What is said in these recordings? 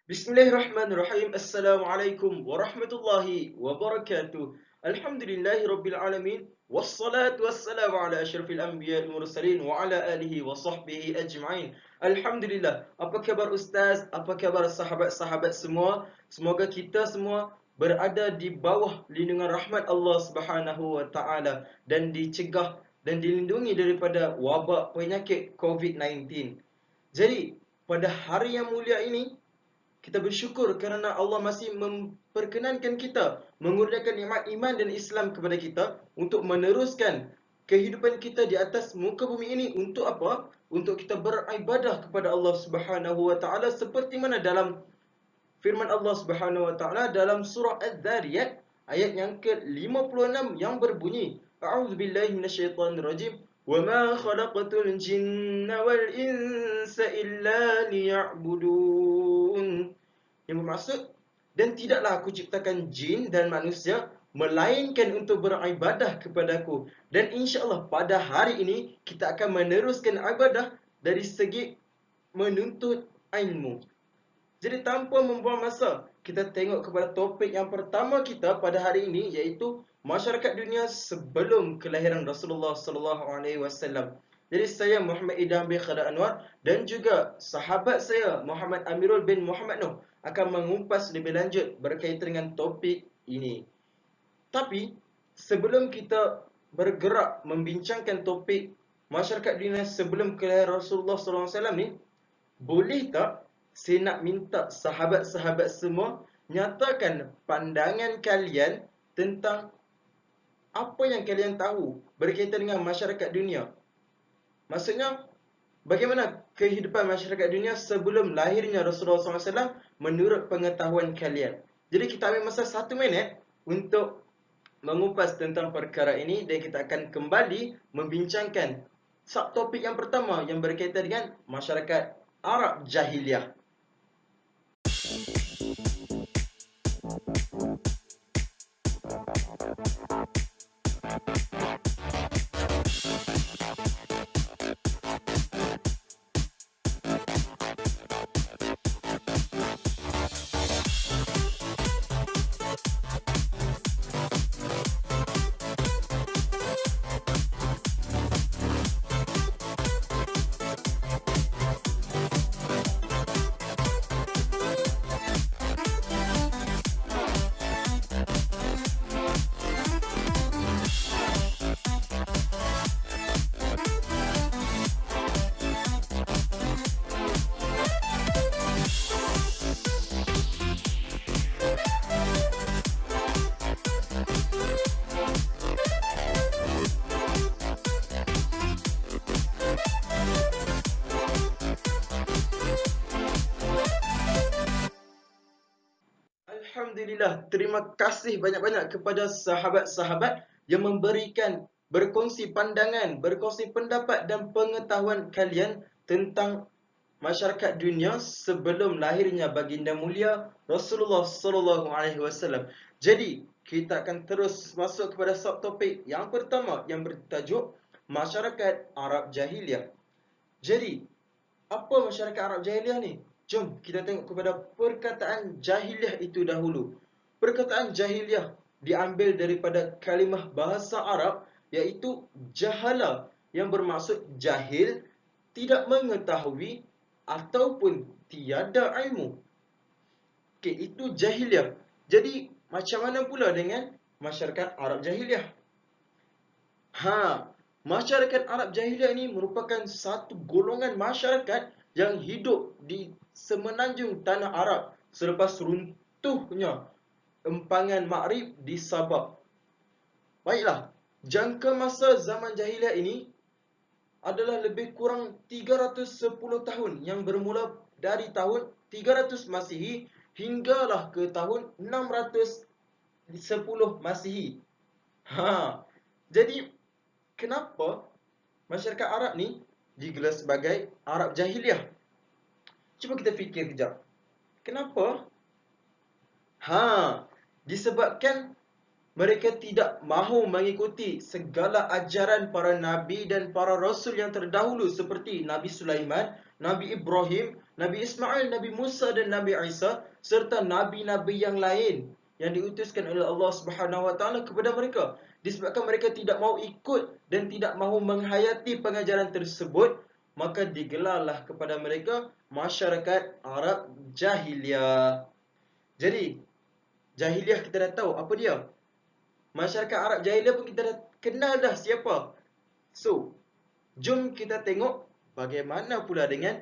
Bismillahirrahmanirrahim. Assalamualaikum warahmatullahi wabarakatuh. Alhamdulillahi rabbil alamin. Wassalatu wassalamu ala asyrafil anbiya wal mursalin wa ala alihi wa sahbihi ajma'in. Alhamdulillah. Apa khabar ustaz? Apa khabar sahabat-sahabat semua? Semoga kita semua berada di bawah lindungan rahmat Allah Subhanahu wa taala dan dicegah dan dilindungi daripada wabak penyakit COVID-19. Jadi, pada hari yang mulia ini kita bersyukur kerana Allah masih memperkenankan kita, mengurniakan nikmat iman dan Islam kepada kita untuk meneruskan kehidupan kita di atas muka bumi ini untuk apa? Untuk kita beribadah kepada Allah Subhanahu wa taala seperti mana dalam firman Allah Subhanahu wa taala dalam surah Az-Zariyat ayat yang ke-56 yang berbunyi, A'udzubillahi minasyaitonirrajim. وَمَا خَلَقْتُ الْجِنَّ وَالْإِنسَ إِلَّا لِيَعْبُدُونَ. Yang bermaksud, dan tidaklah aku ciptakan jin dan manusia melainkan untuk beribadah kepadaku. Dan insya-Allah pada hari ini kita akan meneruskan ibadah dari segi menuntut ilmu. Jadi tanpa membuang masa, kita tengok kepada topik yang pertama kita pada hari ini, iaitu masyarakat dunia sebelum kelahiran Rasulullah sallallahu alaihi wasallam. Jadi saya Muhammad Idham bin Khadar Anwar dan juga sahabat saya Muhammad Amirul bin Muhammad Noh akan mengupas lebih lanjut berkaitan dengan topik ini. Tapi sebelum kita bergerak membincangkan topik masyarakat dunia sebelum kelahiran Rasulullah sallallahu alaihi wasallam ni, boleh tak saya nak minta sahabat-sahabat semua nyatakan pandangan kalian tentang apa yang kalian tahu berkaitan dengan masyarakat dunia. Maksudnya, bagaimana kehidupan masyarakat dunia sebelum lahirnya Rasulullah SAW menurut pengetahuan kalian. Jadi kita ambil masa 1 minit untuk mengupas tentang perkara ini dan kita akan kembali membincangkan subtopik yang pertama yang berkaitan dengan masyarakat Arab Jahiliyah. Alhamdulillah, terima kasih banyak-banyak kepada sahabat-sahabat yang memberikan berkongsi pandangan, berkongsi pendapat dan pengetahuan kalian tentang masyarakat dunia sebelum lahirnya baginda mulia Rasulullah sallallahu alaihi wasallam. Jadi, kita akan terus masuk kepada subtopik yang pertama yang bertajuk masyarakat Arab Jahiliyah. Jadi, apa masyarakat Arab Jahiliyah ni? Jom kita tengok kepada perkataan jahiliyah itu dahulu. Perkataan jahiliyah diambil daripada kalimah bahasa Arab iaitu jahala yang bermaksud jahil, tidak mengetahui ataupun tiada ilmu. Okey, itu jahiliyah. Jadi macam mana pula dengan masyarakat Arab Jahiliyah? Masyarakat Arab Jahiliyah ini merupakan satu golongan masyarakat yang hidup di semenanjung tanah Arab selepas runtuhnya empangan Maghrib di Sabah. Baiklah, jangka masa zaman Jahiliyah ini adalah lebih kurang 310 tahun yang bermula dari tahun 300 Masihi hinggalah ke tahun 610 Masihi. Jadi kenapa masyarakat Arab ni digelar sebagai Arab Jahiliyah? Cuba kita fikir kejap. Kenapa? Disebabkan mereka tidak mahu mengikuti segala ajaran para nabi dan para rasul yang terdahulu seperti Nabi Sulaiman, Nabi Ibrahim, Nabi Ismail, Nabi Musa dan Nabi Isa serta nabi-nabi yang lain yang diutuskan oleh Allah Subhanahu Wa Taala kepada mereka. Disebabkan mereka tidak mahu ikut dan tidak mahu menghayati pengajaran tersebut, maka digelarlah kepada mereka masyarakat Arab Jahiliyah. Jadi, Jahiliyah kita dah tahu apa dia. Masyarakat Arab Jahiliyah pun kita dah kenal dah siapa. So, jom kita tengok bagaimana pula dengan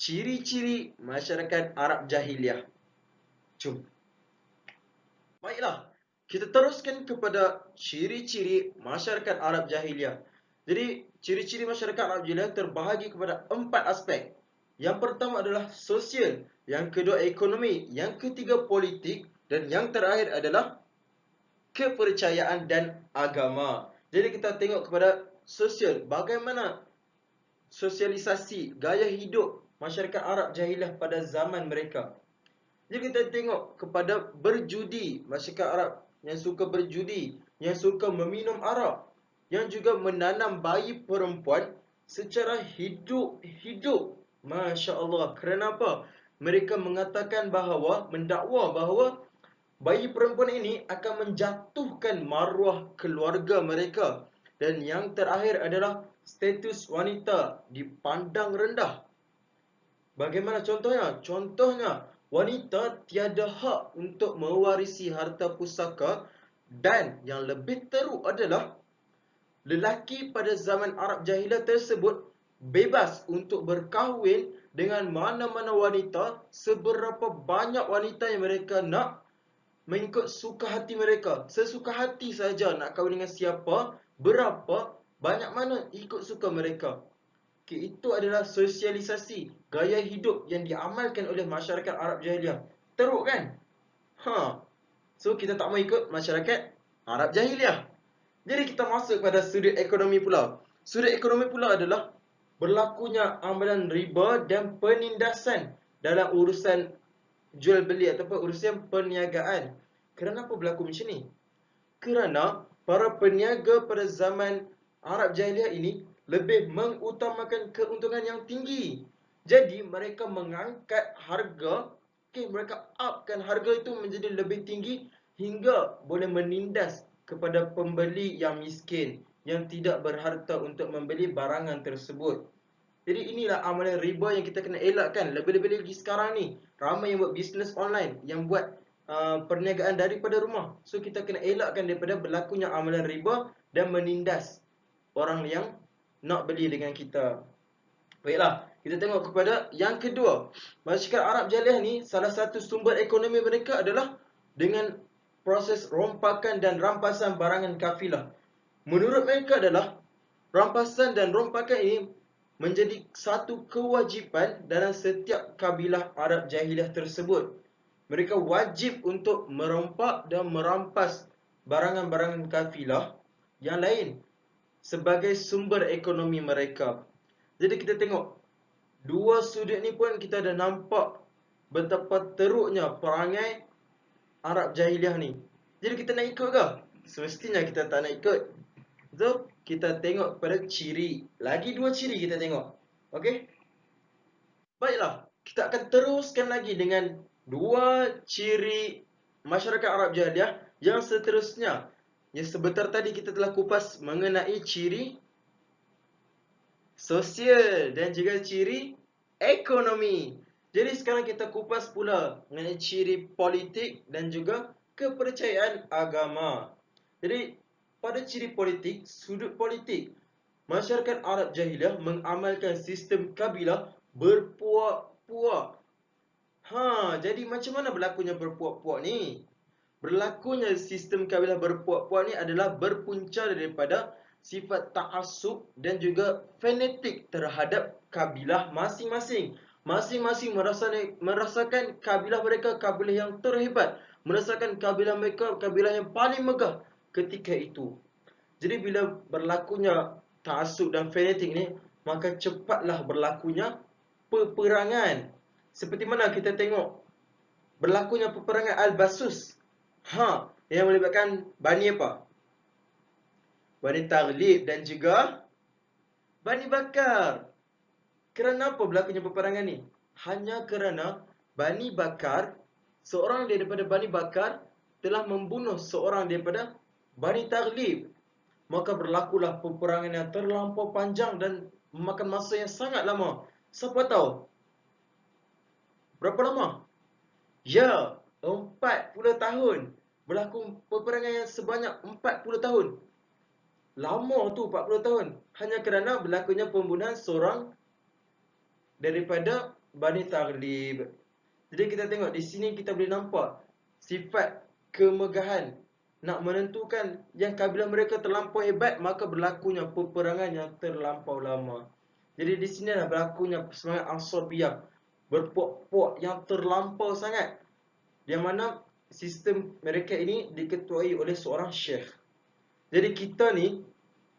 ciri-ciri masyarakat Arab Jahiliyah. Jom. Baiklah, kita teruskan kepada ciri-ciri masyarakat Arab Jahiliyah. Jadi, ciri-ciri masyarakat Arab Jahiliyah terbahagi kepada 4 aspek. Yang pertama adalah sosial, yang kedua ekonomi, yang ketiga politik, dan yang terakhir adalah kepercayaan dan agama. Jadi kita tengok kepada sosial, bagaimana sosialisasi gaya hidup masyarakat Arab Jahiliyah pada zaman mereka. Jadi kita tengok kepada berjudi, masyarakat Arab yang suka berjudi, yang suka meminum arak, yang juga menanam bayi perempuan secara hidup-hidup. Masya Allah. Kenapa? Mereka mengatakan bahawa, mendakwa bahawa bayi perempuan ini akan menjatuhkan maruah keluarga mereka. Dan yang terakhir adalah status wanita dipandang rendah. Bagaimana contohnya? Contohnya, wanita tiada hak untuk mewarisi harta pusaka. Dan yang lebih teruk adalah lelaki pada zaman Arab Jahiliyah tersebut bebas untuk berkahwin dengan mana-mana wanita, seberapa banyak wanita yang mereka nak, mengikut suka hati mereka. Sesuka hati saja nak kahwin dengan siapa, berapa, banyak mana ikut suka mereka. Okay, itu adalah sosialisasi gaya hidup yang diamalkan oleh masyarakat Arab Jahiliyah. Teruk kan? So kita tak mau ikut masyarakat Arab Jahiliyah. Jadi kita masuk pada sudut ekonomi pula. Sudut ekonomi pula adalah berlakunya amalan riba dan penindasan dalam urusan jual beli ataupun urusan perniagaan. Kenapa berlaku macam ni? Kerana para peniaga pada zaman Arab Jahiliyah ini lebih mengutamakan keuntungan yang tinggi. Jadi mereka mengangkat harga, mereka upkan harga itu menjadi lebih tinggi hingga boleh menindas kepada pembeli yang miskin, yang tidak berharta untuk membeli barangan tersebut. Jadi inilah amalan riba yang kita kena elakkan. Lebih-lebih lagi sekarang ni, ramai yang buat bisnes online, yang buat perniagaan daripada rumah. So kita kena elakkan daripada berlakunya amalan riba dan menindas orang yang nak beli dengan kita. Baiklah, kita tengok kepada yang kedua. Masyarakat Arab Jahiliyah ni, salah satu sumber ekonomi mereka adalah dengan proses rompakan dan rampasan barangan kafilah. Menurut mereka adalah rampasan dan rompakan ini menjadi satu kewajipan dalam setiap kabilah Arab Jahiliyah tersebut. Mereka wajib untuk merompak dan merampas barangan-barangan kafilah yang lain sebagai sumber ekonomi mereka. Jadi kita tengok, dua sudut ni pun kita dah nampak betapa teruknya perangai Arab Jahiliyah ni. Jadi kita nak ikut ke? Semestinya kita tak nak ikut. So, kita tengok pada ciri. Lagi dua ciri kita tengok. Okey? Baiklah, kita akan teruskan lagi dengan dua ciri masyarakat Arab Jahiliyah yang seterusnya. Yang sebentar tadi kita telah kupas mengenai ciri sosial dan juga ciri ekonomi. Jadi sekarang kita kupas pula mengenai ciri politik dan juga kepercayaan agama. Jadi pada ciri politik, sudut politik, masyarakat Arab Jahiliyah mengamalkan sistem kabilah berpuak-puak. Jadi macam mana berlakunya berpuak-puak ni? Berlakunya sistem kabilah berpuak-puak ni adalah berpunca daripada sifat ta'assub dan juga fanatik terhadap kabilah masing-masing. Masing-masing merasakan kabilah mereka kabilah yang terhebat, merasakan kabilah mereka kabilah yang paling megah ketika itu. Jadi bila berlakunya ta'assub dan fanatik ni, maka cepatlah berlakunya peperangan. Seperti mana kita tengok berlakunya peperangan Al-Basus. Yang melibatkan Bani apa? Bani Taghlib dan juga Bani Bakar. Kenapa berlakunya peperangan ni? hanya kerana Bani Bakar, seorang daripada Bani Bakar telah membunuh seorang daripada Bani Taghlib. Maka berlakulah peperangan yang terlampau panjang dan memakan masa yang sangat lama. Siapa tahu berapa lama? Ya, 40 tahun. Berlaku peperangan yang sebanyak 40 tahun. Lama tu 40 tahun. Hanya kerana berlakunya pembunuhan seorang daripada Bani Taghlib. Jadi kita tengok di sini kita boleh nampak sifat kemegahan. Nak menentukan yang kabilah mereka terlampau hebat, maka berlakunya peperangan yang terlampau lama. Jadi di sini adalah berlakunya semangat Ansabiyah, berpuak-puak yang terlampau sangat, yang mana sistem mereka ini diketuai oleh seorang syekh. Jadi kita ni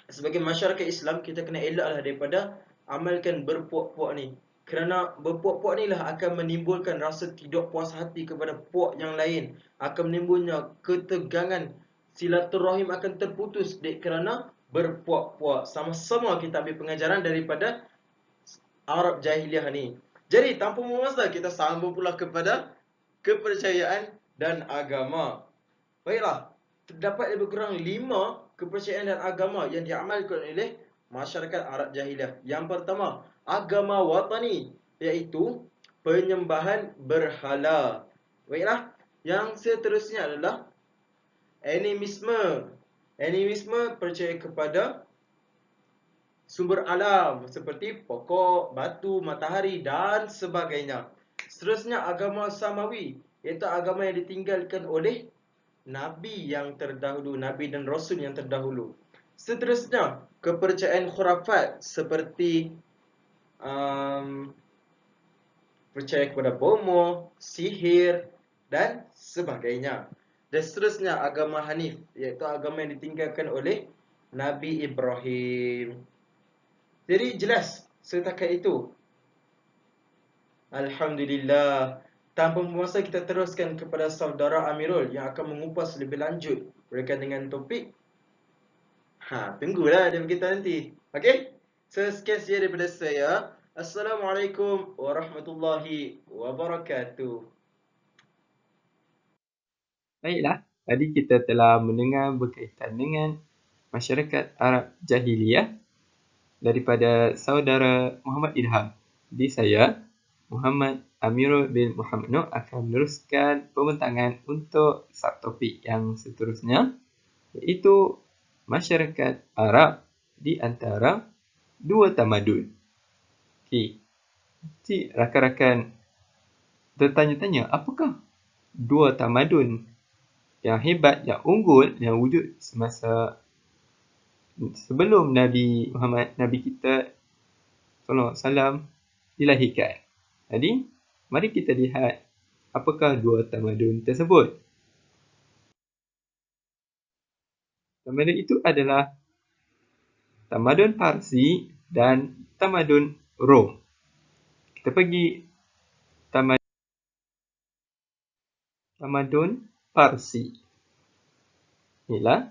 sebagai masyarakat Islam, kita kena elaklah daripada amalkan berpuak-puak ni. Kerana berpuak-puak ni lah akan menimbulkan rasa tidak puas hati kepada puak yang lain. Akan menimbulnya ketegangan, silaturahim akan terputus kerana berpuak-puak. Sama-sama kita ambil pengajaran daripada Arab Jahiliah ni. Jadi tanpa memasa, kita sambung pula kepada kepercayaan dan agama. Baiklah, terdapat lebih kurang 5 kepercayaan dan agama yang diamalkan oleh masyarakat Arab Jahiliah. Yang pertama, agama watani, iaitu penyembahan berhala. Baiklah, yang seterusnya adalah animisme. Animisme percaya kepada sumber alam seperti pokok, batu, matahari dan sebagainya. Seterusnya agama Samawi, iaitu agama yang ditinggalkan oleh Nabi yang terdahulu, Nabi dan Rasul yang terdahulu. Seterusnya, kepercayaan khurafat seperti percaya kepada bomoh, sihir dan sebagainya. Dan seterusnya agama Hanif, iaitu agama yang ditinggalkan oleh Nabi Ibrahim. Jadi jelas setakat itu. Alhamdulillah. Tanpa memasa, kita teruskan kepada saudara Amirul yang akan mengupas lebih lanjut berkaitan dengan topik. Tunggulah dia beritahu nanti. Okey? So, sekian saja daripada saya. Assalamualaikum warahmatullahi wabarakatuh. Baiklah, tadi kita telah mendengar berkaitan dengan masyarakat Arab Jahiliyah daripada saudara Muhammad Ilham. Jadi saya, Muhammad Amirul bin Muhammad Nur, akan meneruskan pembentangan untuk subtopik yang seterusnya, iaitu masyarakat Arab di antara dua tamadun. Okey, jadi rakan-rakan tertanya-tanya, apakah dua tamadun yang hebat, yang unggul, yang wujud semasa sebelum Nabi Muhammad, Nabi kita sallallahu alaihi wasallam dilahirkan? Jadi, mari kita lihat apakah dua tamadun tersebut. Tamadun itu adalah tamadun Parsi dan tamadun Rom. Kita pergi tamadun Parsi. Inilah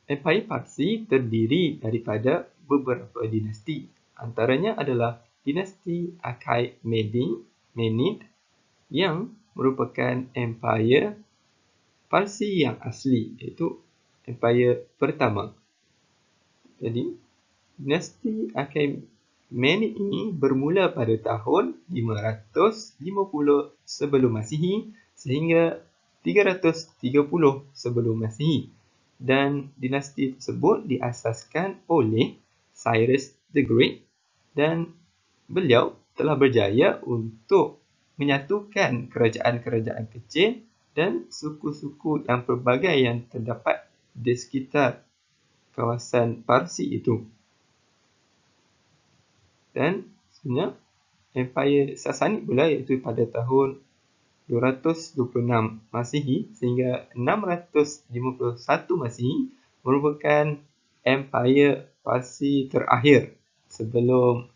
Empire Parsi terdiri daripada beberapa dinasti. Antaranya adalah dinasti Achaemenid yang merupakan empire Parsi yang asli, iaitu empire pertama. Jadi, dinasti Achaemenid ini bermula pada tahun 550 sebelum Masihi sehingga 330 sebelum Masihi. Dan dinasti tersebut diasaskan oleh Cyrus the Great, dan beliau telah berjaya untuk menyatukan kerajaan-kerajaan kecil dan suku-suku yang pelbagai yang terdapat di sekitar kawasan Parsi itu. Dan sebenarnya Empire Sassanid pula, iaitu pada tahun 226 Masihi sehingga 651 Masihi, merupakan empire Parsi terakhir sebelum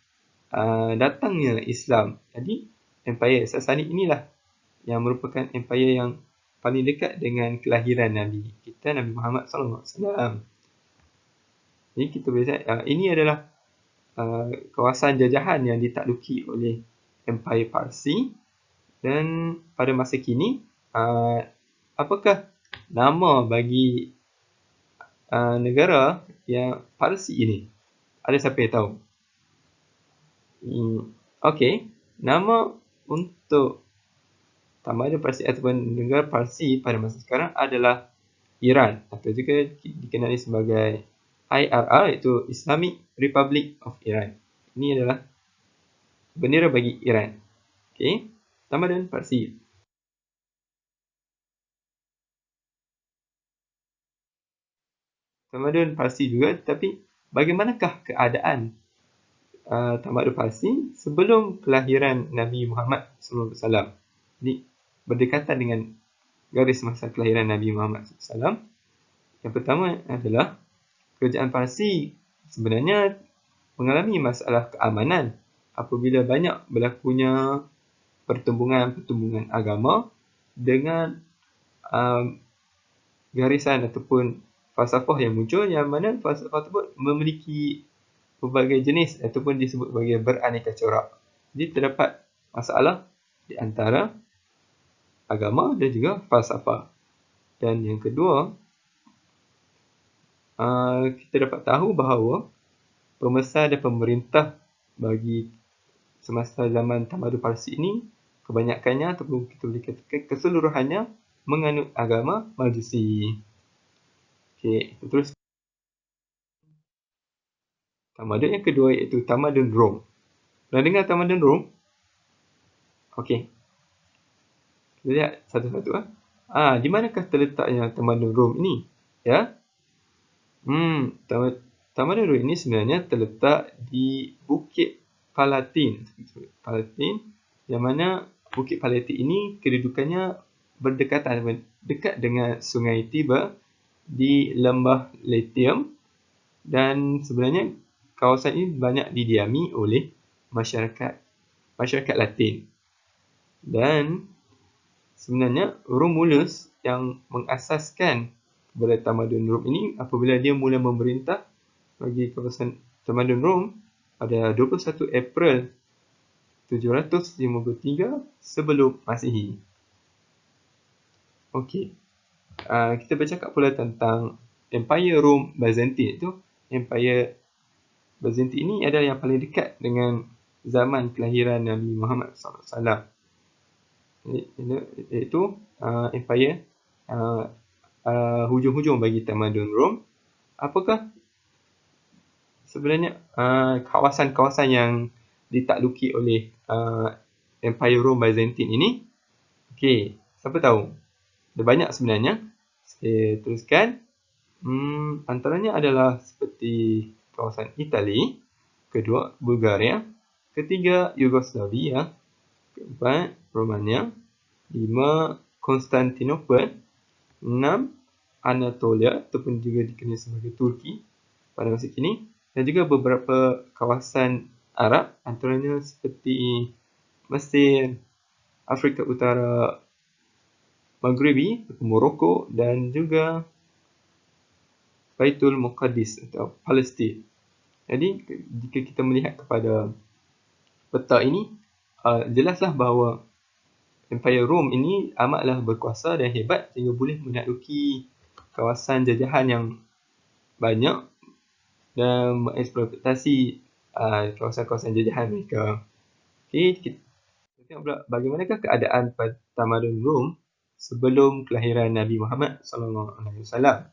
datangnya Islam. Jadi, empire Sassanid inilah yang merupakan empire yang paling dekat dengan kelahiran Nabi kita, Nabi Muhammad SAW. Jadi kita boleh lihat, ini adalah kawasan jajahan yang ditakluki oleh Empire Parsi. Dan pada masa kini, apakah nama bagi negara yang Parsi ini? Ada siapa yang tahu? Okey, nama untuk tamadun Parsi ataupun negara Parsi pada masa sekarang adalah Iran, atau juga dikenali sebagai IRR, iaitu Islamic Republic of Iran. Ini adalah bendera bagi Iran. Okey, tamadun Parsi. Tamadun Parsi juga, tapi bagaimanakah keadaan tamadun Parsi sebelum kelahiran Nabi Muhammad SAW? Jadi, berdekatan dengan garis masa kelahiran Nabi Muhammad SAW. Yang pertama adalah kerajaan Parsi sebenarnya mengalami masalah keamanan apabila banyak berlakunya pertumbungan agama dengan garisan ataupun falsafah yang muncul, yang mana falsafah tersebut memiliki pelbagai jenis ataupun disebut sebagai beraneka corak. Jadi terdapat masalah di antara agama dan juga falsafah. Dan yang kedua, kita dapat tahu bahawa pembesar dan pemerintah bagi semasa zaman tamadun Parsi ini kebanyakannya, ataupun kita boleh katakan keseluruhannya, menganut agama Majusi. Okey, terus tamadun yang kedua iaitu tamadun Rom. Pernah dengar tamadun Rom? Okey, kita lihat satu-satu. Di manakah terletaknya tamadun Rom ini? Ya. Tamadun Rom ini sebenarnya terletak di Bukit Palatin. Yang mana Bukit Palatin ini kedudukannya berdekatan, dekat dengan Sungai Tiber di Lembah Latium, dan sebenarnya kawasan ini banyak didiami oleh masyarakat Latin. Dan sebenarnya Romulus yang mengasaskan kepada tamadun Rom ini apabila dia mula memerintah bagi kawasan tamadun Rom pada 21 April 753 sebelum Masihi. Okey. Kita bercakap pula tentang Empire Rom Byzantine. Itu Empire Byzantine ini adalah yang paling dekat dengan zaman kelahiran Nabi Muhammad SAW. Iaitu Empire hujung-hujung bagi tamadun Rom. Apakah sebenarnya kawasan-kawasan yang ditakluki oleh Empire Rom Byzantine ini? Okey, siapa tahu? Ada banyak sebenarnya. Saya teruskan. Antaranya adalah seperti kawasan Itali, kedua Bulgaria, ketiga Yugoslavia, keempat Romania, 5 Konstantinopel, 6 Anatolia ataupun juga dikenali sebagai Turki pada masa kini, dan juga beberapa kawasan Arab, antaranya seperti Mesir, Afrika Utara, Maghribi, Morocco, dan juga Baitul Muqaddis atau Palestin. Jadi jika kita melihat kepada peta ini, jelaslah bahawa Empire Rom ini amatlah berkuasa dan hebat sehingga boleh menakluki kawasan jajahan yang banyak dan mengeksploitasi kawasan-kawasan jajahan mereka. Okey, kita tengok pula bagaimanakah keadaan pada tamadun Rom sebelum kelahiran Nabi Muhammad SAW.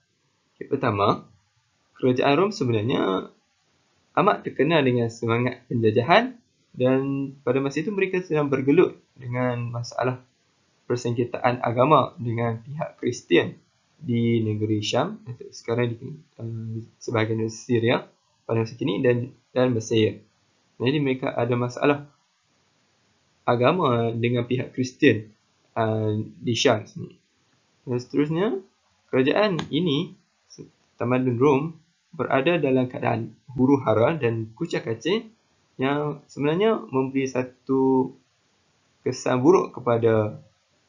Okay, pertama, kerajaan Rom sebenarnya amat terkenal dengan semangat penjajahan, dan pada masa itu mereka sedang bergelut dengan masalah persengketaan agama dengan pihak Kristian di negeri Syam, sekarang di sebahagian Syria pada masa kini, dan Mesir. Jadi mereka ada masalah agama dengan pihak Kristian di Syam sini. Dan seterusnya, kerajaan ini, tamadun Rom, berada dalam keadaan huru-hara dan kucak-kacir yang sebenarnya memberi satu kesan buruk kepada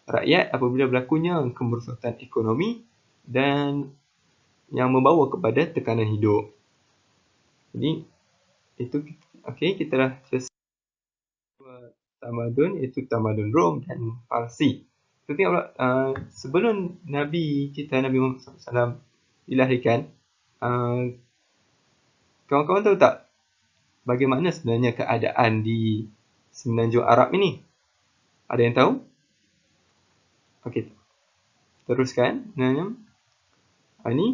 rakyat apabila berlakunya kemerosotan ekonomi dan yang membawa kepada tekanan hidup. Jadi Itu okey, kita dah selesai tamadun, iaitu tamadun Rom dan Parsi. Kita tengok pula sebelum Nabi kita Nabi Muhammad SAW dilahirkan, kawan-kawan tahu tak bagaimana sebenarnya keadaan di Semenanjung Arab ini? Ada yang tahu? Okey, teruskan. Ini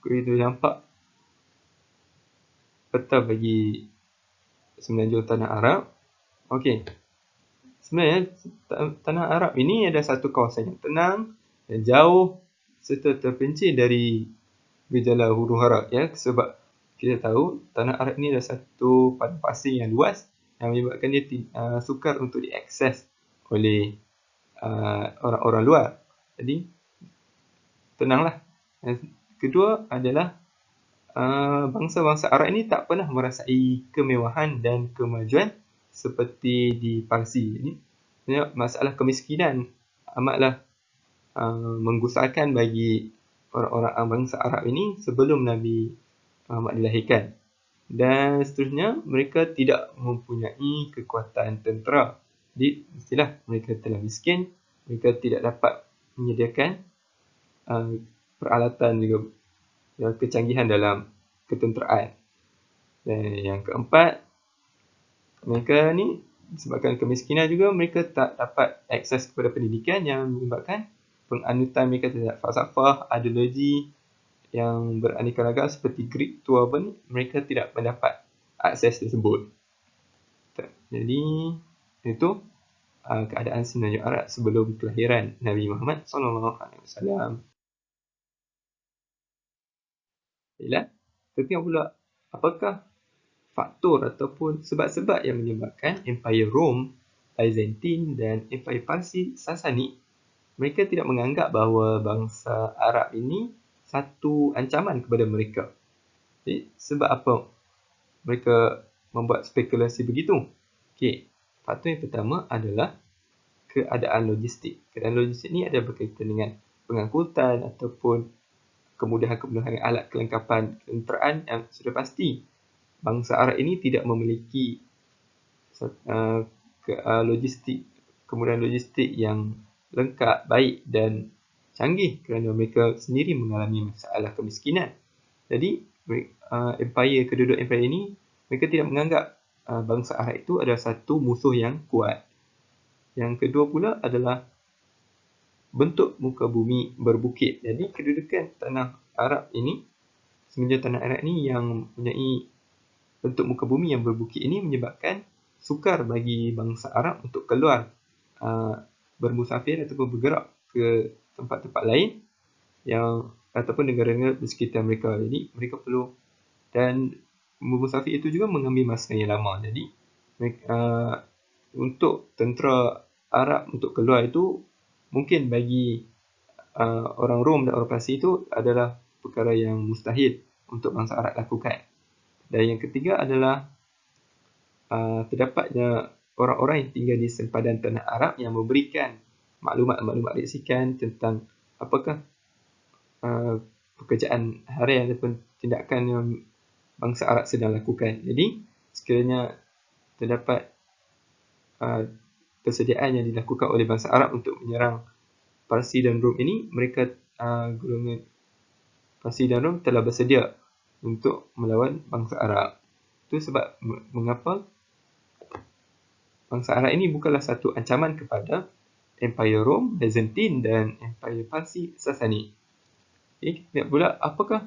kita nampak peta bagi Semenanjung Tanah Arab. Okey. Sebenarnya Tanah Arab ini ada satu kawasan yang tenang dan jauh serta terpencil dari gejala huru-hara, ya, sebab kita tahu Tanah Arab ini adalah satu padang pasir yang luas yang menyebabkan dia sukar untuk diakses oleh orang-orang luar. Jadi tenanglah. Dan kedua adalah bangsa-bangsa Arab ini tak pernah merasai kemewahan dan kemajuan seperti di Parsi. Jadi masalah kemiskinan amatlah menggusarkan bagi orang-orang bangsa Arab ini sebelum Nabi Muhammad dilahirkan. Dan seterusnya, mereka tidak mempunyai kekuatan tentera. Jadi, mestilah mereka telah miskin, mereka tidak dapat menyediakan peralatan juga kecanggihan dalam ketenteraan. Dan yang keempat, mereka ni disebabkan kemiskinan juga, mereka tak dapat akses kepada pendidikan yang menyebabkan penganutan mereka terhadap falsafah, ideologi yang beraneka ragam seperti Greek tua pun mereka tidak mendapat akses tersebut. Jadi itu keadaan Semenanjung Arab sebelum kelahiran Nabi Muhammad SAW. Baiklah, kita tengok pula apakah faktor ataupun sebab-sebab yang menyebabkan Empire Rom, Byzantine dan Empire Parsi Sasani mereka tidak menganggap bahawa bangsa Arab ini satu ancaman kepada mereka. Jadi, sebab apa mereka membuat spekulasi begitu? Okey, faktor yang pertama adalah keadaan logistik. Keadaan logistik ni ada berkaitan dengan pengangkutan ataupun kemudahan-kemudahan alat kelengkapan kenderaan yang sudah pasti bangsa Arab ini tidak memiliki logistik, kemudahan logistik yang lengkap, baik dan canggih kerana mereka sendiri mengalami masalah kemiskinan. Jadi, kedua-dua empire ini, mereka tidak menganggap bangsa Arab itu adalah satu musuh yang kuat. Yang kedua pula adalah bentuk muka bumi berbukit. Jadi, kedudukan tanah Arab ini, semenjak tanah Arab ini yang mempunyai bentuk muka bumi yang berbukit ini menyebabkan sukar bagi bangsa Arab untuk keluar bermusafir ataupun bergerak ke tempat-tempat lain yang ataupun negara-negara di sekitar mereka. Jadi mereka perlu, dan bermusafir itu juga mengambil masa yang lama. Jadi untuk tentera Arab untuk keluar itu mungkin bagi orang Rom dan orang Parsi itu adalah perkara yang mustahil untuk bangsa Arab lakukan. Dan yang ketiga adalah terdapatnya orang-orang yang tinggal di sempadan tanah Arab yang memberikan maklumat-maklumat risikan tentang apakah pekerjaan harian ataupun tindakan yang bangsa Arab sedang lakukan. Jadi, sekiranya terdapat persediaan yang dilakukan oleh bangsa Arab untuk menyerang Parsi dan Rom ini, mereka golongan Parsi dan Rom telah bersedia untuk melawan bangsa Arab. Itu sebab mengapa bangsa Arab ini bukanlah satu ancaman kepada Empire Rom, Byzantine dan Empire Parsi Sasani. Kita lihat pula apakah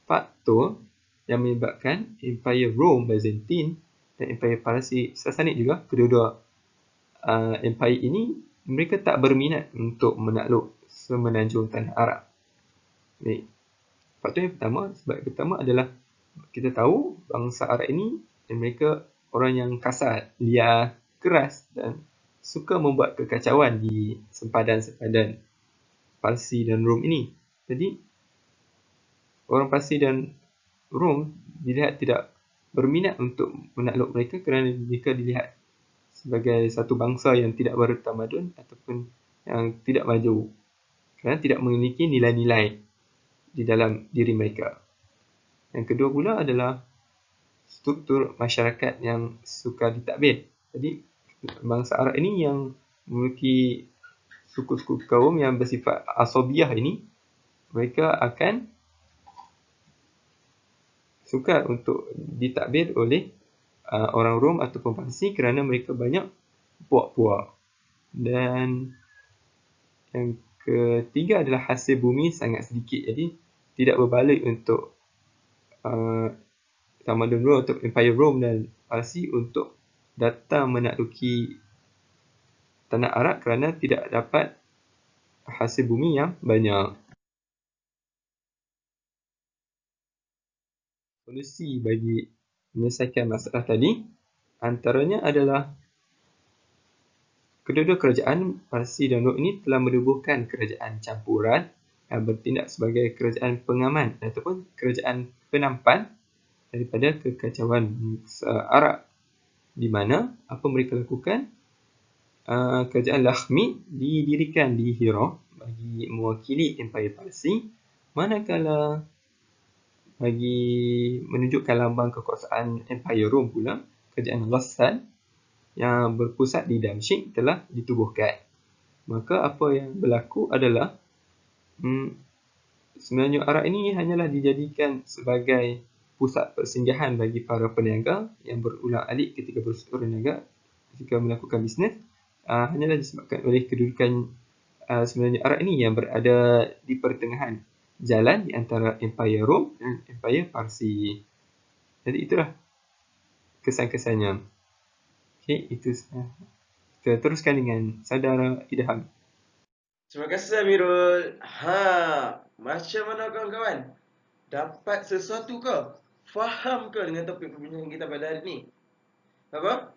faktor yang menyebabkan Empire Rom, Byzantine dan Empire Parsi Sasani juga, kedua-dua empire ini, mereka tak berminat untuk menakluk semenanjung tanah Arab. Baik. Faktor yang pertama, sebab yang pertama adalah kita tahu bangsa Arab ini, mereka orang yang kasar, liar, keras dan suka membuat kekacauan di sempadan-sempadan Parsi dan Rom ini. Jadi, orang Parsi dan Rom dilihat tidak berminat untuk menakluk mereka kerana mereka dilihat sebagai satu bangsa yang tidak bertamadun ataupun yang tidak maju kerana tidak memiliki nilai-nilai di dalam diri mereka. Yang kedua pula adalah struktur masyarakat yang suka ditadbir. Jadi bangsa Arab ini yang memiliki suku-suku kaum yang bersifat asabiah ini, mereka akan sukar untuk ditadbir oleh orang Rom ataupun Parsi kerana mereka banyak puak-puak. Dan yang ketiga adalah hasil bumi sangat sedikit, jadi tidak berbalik untuk tamadun Rom atau Empire Rom dan Parsi untuk datang menakluki tanah Arab kerana tidak dapat hasil bumi yang banyak. Solusi bagi menyelesaikan masalah tadi antaranya adalah kedua-dua kerajaan Parsi dan Rom ini telah menubuhkan kerajaan campuran yang bertindak sebagai kerajaan pengaman ataupun kerajaan penampan daripada kekacauan Arab, di mana apa mereka lakukan, kerajaan Lakhmi didirikan di Hira bagi mewakili Empire Parsi, manakala bagi menunjukkan lambang kekuasaan Empire Rom pula, kerajaan Ghassan yang berpusat di Damsyik telah ditubuhkan. Maka apa yang berlaku adalah semenanjung Arab ini hanyalah dijadikan sebagai pusat persinggahan bagi para peniaga yang berulang-alik ketika berniaga, ketika melakukan bisnes, hanyalah disebabkan oleh kedudukan semenanjung Arab ini yang berada di pertengahan jalan di antara Empire Rom dan Empire Parsi. Jadi itulah kesan-kesannya. Okey, itu kita teruskan dengan saudara Idham. Terima kasih Amirul. Macam mana kawan-kawan? Dapat sesuatu ke? Faham ke dengan topik perbincangan kita pada hari ini? Apa?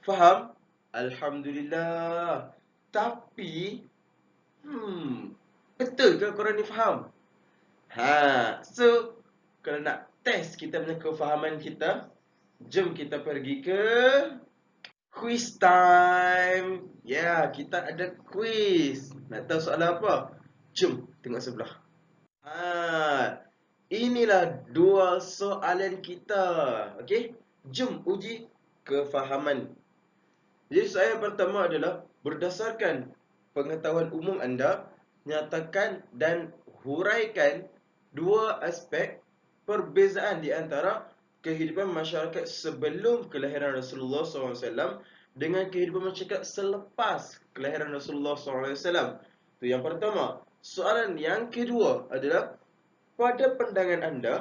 Faham? Alhamdulillah. Tapi betul ke korang ni faham? So kalau nak test kita punya kefahaman kita, jom kita pergi ke quiz time. Ya, kita ada quiz. Nak tahu soalan apa? Jom tengok sebelah. Inilah dua soalan kita. Okey? Jom uji kefahaman. Jadi soalan pertama adalah berdasarkan pengetahuan umum anda, nyatakan dan huraikan dua aspek perbezaan di antara kehidupan masyarakat sebelum kelahiran Rasulullah SAW dengan kehidupan masyarakat selepas kelahiran Rasulullah SAW. Itu yang pertama. Soalan yang kedua adalah, pada pandangan anda,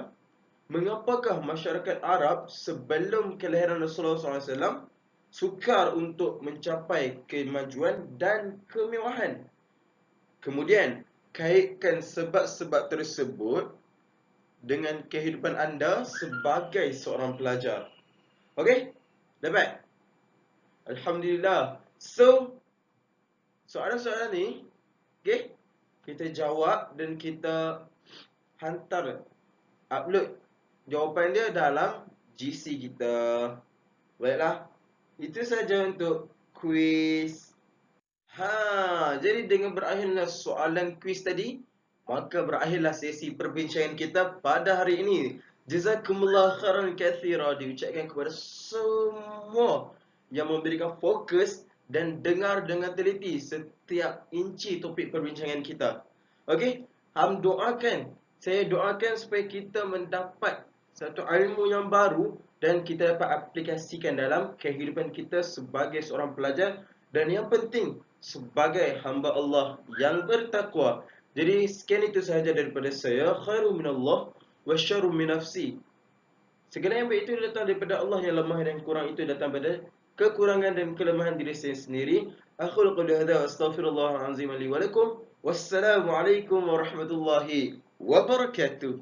mengapakah masyarakat Arab sebelum kelahiran Rasulullah SAW sukar untuk mencapai kemajuan dan kemewahan? Kemudian, kaitkan sebab-sebab tersebut dengan kehidupan anda sebagai seorang pelajar. Okey? Dapat? Alhamdulillah. So, soalan-soalan ni, okey, kita jawab dan kita hantar, upload jawapan dia dalam GC kita. Baiklah. Itu saja untuk kuis. Jadi dengan berakhirnya soalan kuis tadi, maka berakhirlah sesi perbincangan kita pada hari ini. Jazakumullah khairan katsira diucapkan kepada semua yang memberikan fokus dan dengar dengan teliti setiap inci topik perbincangan kita. Okey, saya doakan supaya kita mendapat satu ilmu yang baru dan kita dapat aplikasikan dalam kehidupan kita sebagai seorang pelajar, dan yang penting sebagai hamba Allah yang bertakwa. Jadi sekian itu sahaja daripada saya. Khairu minallah wa syarru min nafsi. Segala yang baik itu datang daripada Allah, yang lemah dan kurang itu datang pada kekurangan dan kelemahan diri saya sendiri. Aqulu qawli hadza wa astaghfirullahal azim li wa lakum. Wassalamualaikum warahmatullahi wabarakatuh.